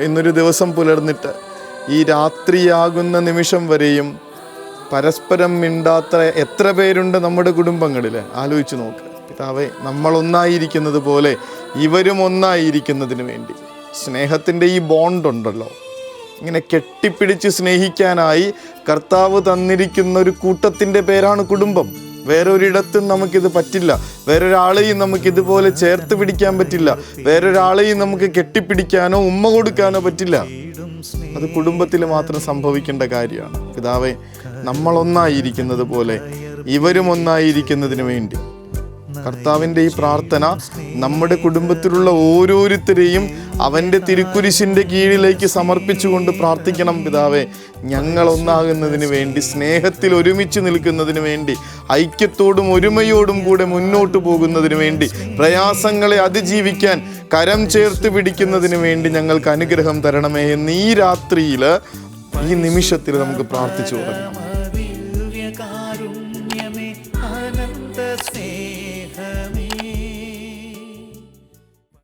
ഇന്നൊരു ദിവസം പുലർന്നിട്ട് ഈ രാത്രിയാകുന്ന നിമിഷം വരെയും പരസ്പരം മിണ്ടാത്ത എത്ര പേരുണ്ട് നമ്മുടെ കുടുംബങ്ങളിൽ? ആലോചിച്ച് നോക്ക്. പിതാവേ, നമ്മളൊന്നായിരിക്കുന്നത് പോലെ ഇവരും ഒന്നായിരിക്കുന്നതിന് വേണ്ടി സ്നേഹത്തിൻ്റെ ഈ ബോണ്ടുണ്ടല്ലോ, ഇങ്ങനെ കെട്ടിപ്പിടിച്ച് സ്നേഹിക്കാനായി കർത്താവ് തന്നിരിക്കുന്ന ഒരു കൂട്ടത്തിൻ്റെ പേരാണ് കുടുംബം. വേറൊരിടത്തും നമുക്കിത് പറ്റില്ല. വേറൊരാളെയും നമുക്കിതുപോലെ ചേർത്ത് പിടിക്കാൻ പറ്റില്ല. വേറൊരാളെയും നമുക്ക് കെട്ടിപ്പിടിക്കാനോ ഉമ്മ കൊടുക്കാനോ പറ്റില്ല. അത് കുടുംബത്തിൽ മാത്രം സംഭവിക്കേണ്ട കാര്യമാണ്. പിതാവേ, നമ്മളൊന്നായിരിക്കുന്നത് പോലെ ഇവരും ഒന്നായിരിക്കുന്നതിന് വേണ്ടി കർത്താവിൻ്റെ ഈ പ്രാർത്ഥന നമ്മുടെ കുടുംബത്തിലുള്ള ഓരോരുത്തരെയും അവൻ്റെ തിരുക്കുരിശിൻ്റെ കീഴിലേക്ക് സമർപ്പിച്ചുകൊണ്ട് പ്രാർത്ഥിക്കണം. പിതാവേ, ഞങ്ങൾ ഒന്നാകുന്നതിന് വേണ്ടി, സ്നേഹത്തിൽ ഒരുമിച്ച് നിൽക്കുന്നതിന് വേണ്ടി, ഐക്യത്തോടും ഒരുമയോടും കൂടെ മുന്നോട്ട് പോകുന്നതിന് വേണ്ടി, പ്രയാസങ്ങളെ അതിജീവിക്കാൻ കരം ചേർത്ത് പിടിക്കുന്നതിന് വേണ്ടി ഞങ്ങൾക്ക് അനുഗ്രഹം തരണമേ എന്ന് ഈ രാത്രിയിൽ, ഈ നിമിഷത്തിൽ നമുക്ക് പ്രാർത്ഥിച്ചു തുടങ്ങാം. സ്നേഹമേ